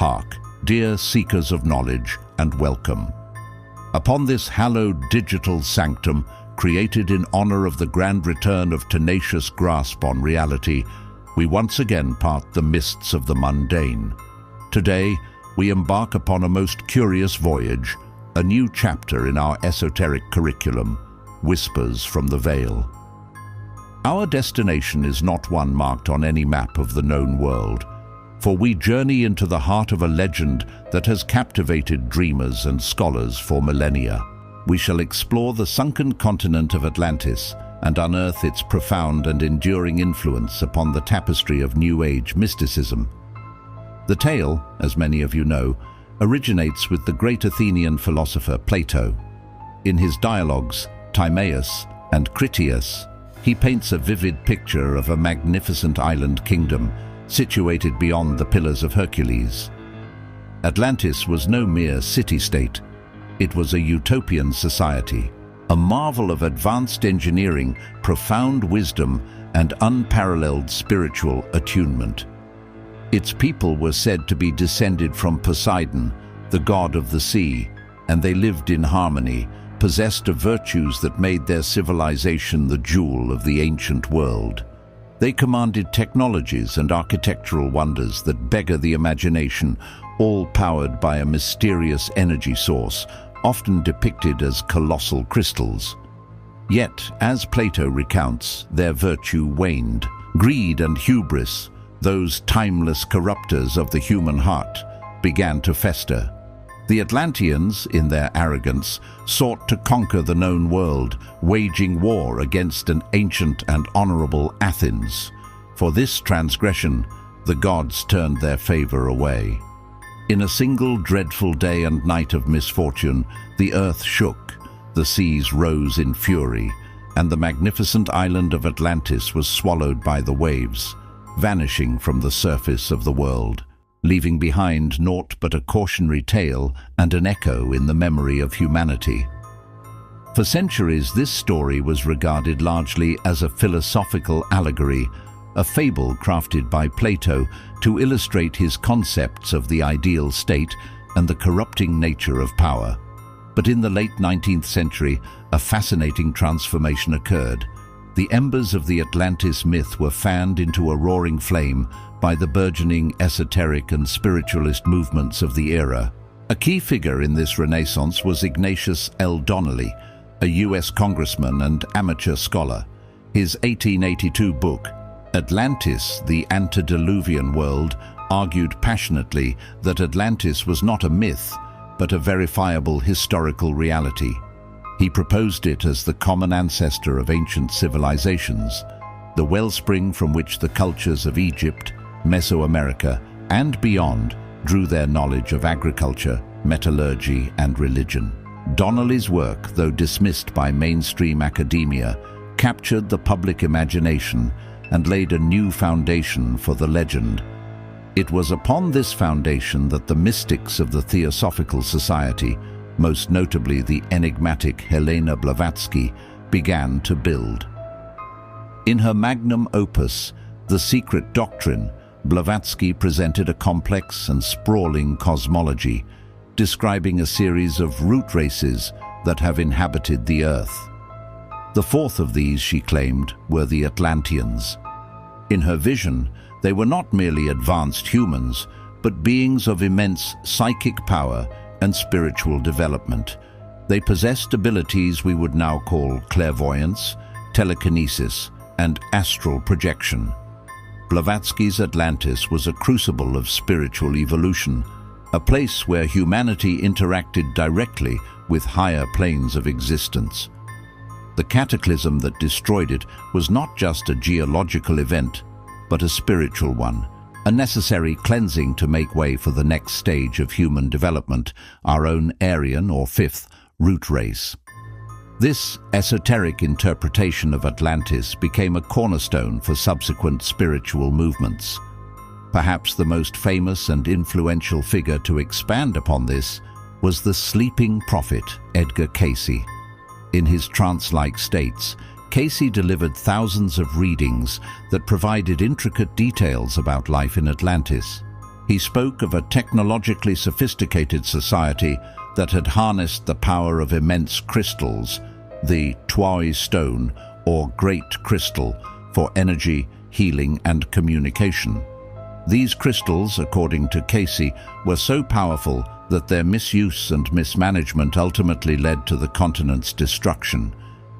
Hark, dear seekers of knowledge, and welcome. Upon this hallowed digital sanctum, created in honor of the grand return of Tenacious' grasp on reality, we once again part the mists of the mundane. Today, we embark upon a most curious voyage, a new chapter in our esoteric curriculum, Whispers from the Veil. Our destination is not one marked on any map of the known world, for we journey into the heart of a legend that has captivated dreamers and scholars for millennia. We shall explore the sunken continent of Atlantis and unearth its profound and enduring influence upon the tapestry of New Age mysticism. The tale, as many of you know, originates with the great Athenian philosopher Plato. In his dialogues, Timaeus and Critias, he paints a vivid picture of a magnificent island kingdom situated beyond the Pillars of Hercules. Atlantis was no mere city-state. It was a utopian society, a marvel of advanced engineering, profound wisdom, and unparalleled spiritual attunement. Its people were said to be descended from Poseidon, the god of the sea, and they lived in harmony, possessed of virtues that made their civilization the jewel of the ancient world. They commanded technologies and architectural wonders that beggar the imagination, all powered by a mysterious energy source, often depicted as colossal crystals. Yet, as Plato recounts, their virtue waned. Greed and hubris, those timeless corruptors of the human heart, began to fester. The Atlanteans, in their arrogance, sought to conquer the known world, waging war against an ancient and honorable Athens. For this transgression, the gods turned their favor away. In a single dreadful day and night of misfortune, the earth shook, the seas rose in fury, and the magnificent island of Atlantis was swallowed by the waves, vanishing from the surface of the world, leaving behind naught but a cautionary tale and an echo in the memory of humanity. For centuries, this story was regarded largely as a philosophical allegory, a fable crafted by Plato to illustrate his concepts of the ideal state and the corrupting nature of power. But in the late 19th century, a fascinating transformation occurred. The embers of the Atlantis myth were fanned into a roaring flame by the burgeoning esoteric and spiritualist movements of the era. A key figure in this renaissance was Ignatius L. Donnelly, a U.S. congressman and amateur scholar. His 1882 book, Atlantis, the Antediluvian World, argued passionately that Atlantis was not a myth, but a verifiable historical reality. He proposed it as the common ancestor of ancient civilizations, the wellspring from which the cultures of Egypt, Mesoamerica, and beyond drew their knowledge of agriculture, metallurgy, and religion. Donnelly's work, though dismissed by mainstream academia, captured the public imagination and laid a new foundation for the legend. It was upon this foundation that the mystics of the Theosophical Society, most notably the enigmatic Helena Blavatsky, began to build. In her magnum opus, The Secret Doctrine, Blavatsky presented a complex and sprawling cosmology, describing a series of root races that have inhabited the Earth. The fourth of these, she claimed, were the Atlanteans. In her vision, they were not merely advanced humans, but beings of immense psychic power and spiritual development. They possessed abilities we would now call clairvoyance, telekinesis, and astral projection. Blavatsky's Atlantis was a crucible of spiritual evolution, a place where humanity interacted directly with higher planes of existence. The cataclysm that destroyed it was not just a geological event, but a spiritual one, a necessary cleansing to make way for the next stage of human development, our own Aryan or fifth root race. This esoteric interpretation of Atlantis became a cornerstone for subsequent spiritual movements. Perhaps the most famous and influential figure to expand upon this was the sleeping prophet Edgar Cayce. In his trance-like states, Cayce delivered thousands of readings that provided intricate details about life in Atlantis. He spoke of a technologically sophisticated society that had harnessed the power of immense crystals, the Tuoi stone, or Great Crystal, for energy, healing, and communication. These crystals, according to Casey, were so powerful that their misuse and mismanagement ultimately led to the continent's destruction.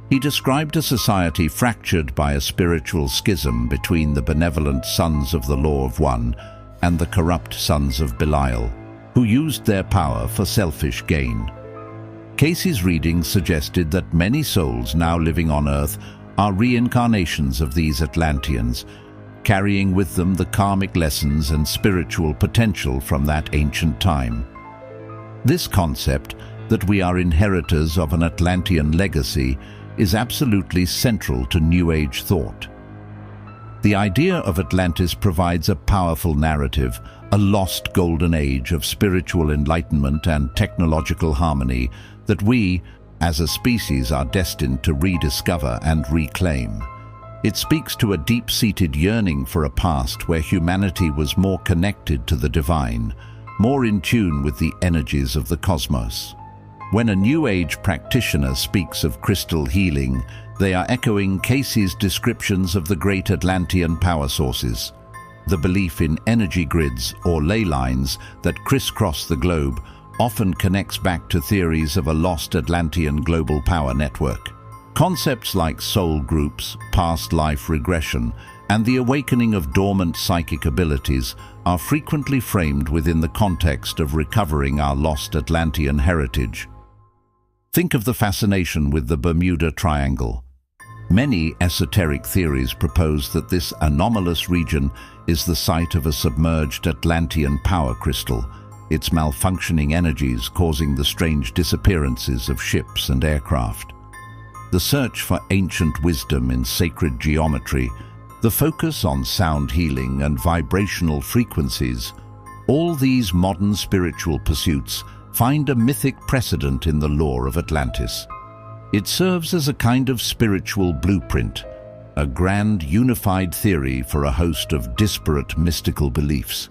He described a society fractured by a spiritual schism between the benevolent sons of the Law of One and the corrupt sons of Belial, who used their power for selfish gain. Casey's readings suggested that many souls now living on Earth are reincarnations of these Atlanteans, carrying with them the karmic lessons and spiritual potential from that ancient time. This concept, that we are inheritors of an Atlantean legacy, is absolutely central to New Age thought. The idea of Atlantis provides a powerful narrative, a lost golden age of spiritual enlightenment and technological harmony that we, as a species, are destined to rediscover and reclaim. It speaks to a deep-seated yearning for a past where humanity was more connected to the divine, more in tune with the energies of the cosmos. When a New Age practitioner speaks of crystal healing, they are echoing Casey's descriptions of the great Atlantean power sources. The belief in energy grids or ley lines that crisscross the globe often connects back to theories of a lost Atlantean global power network. Concepts like soul groups, past life regression, and the awakening of dormant psychic abilities are frequently framed within the context of recovering our lost Atlantean heritage. Think of the fascination with the Bermuda Triangle. Many esoteric theories propose that this anomalous region is the site of a submerged Atlantean power crystal, its malfunctioning energies causing the strange disappearances of ships and aircraft. The search for ancient wisdom in sacred geometry, the focus on sound healing and vibrational frequencies, all these modern spiritual pursuits find a mythic precedent in the lore of Atlantis. It serves as a kind of spiritual blueprint, a grand unified theory for a host of disparate mystical beliefs.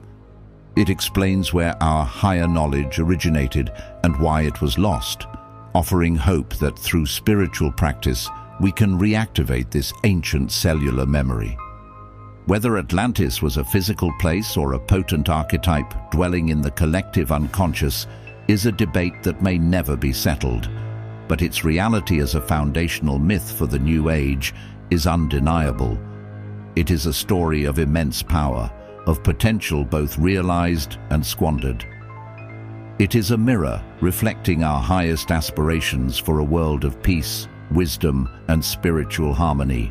It explains where our higher knowledge originated and why it was lost, offering hope that through spiritual practice we can reactivate this ancient cellular memory. Whether Atlantis was a physical place or a potent archetype dwelling in the collective unconscious is a debate that may never be settled, but its reality as a foundational myth for the New Age is undeniable. It is a story of immense power, of potential both realized and squandered. It is a mirror reflecting our highest aspirations for a world of peace, wisdom, and spiritual harmony,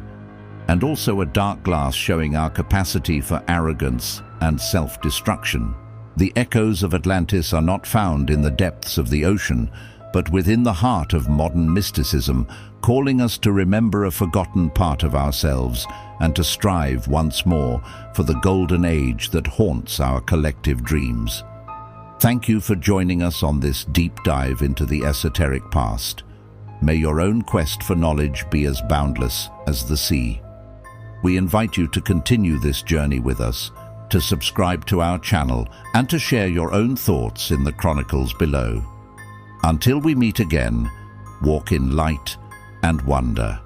and also a dark glass showing our capacity for arrogance and self-destruction. The echoes of Atlantis are not found in the depths of the ocean, but within the heart of modern mysticism, calling us to remember a forgotten part of ourselves and to strive once more for the golden age that haunts our collective dreams. Thank you for joining us on this deep dive into the esoteric past. May your own quest for knowledge be as boundless as the sea. We invite you to continue this journey with us, to subscribe to our channel, and to share your own thoughts in the chronicles below. Until we meet again, walk in light and wonder.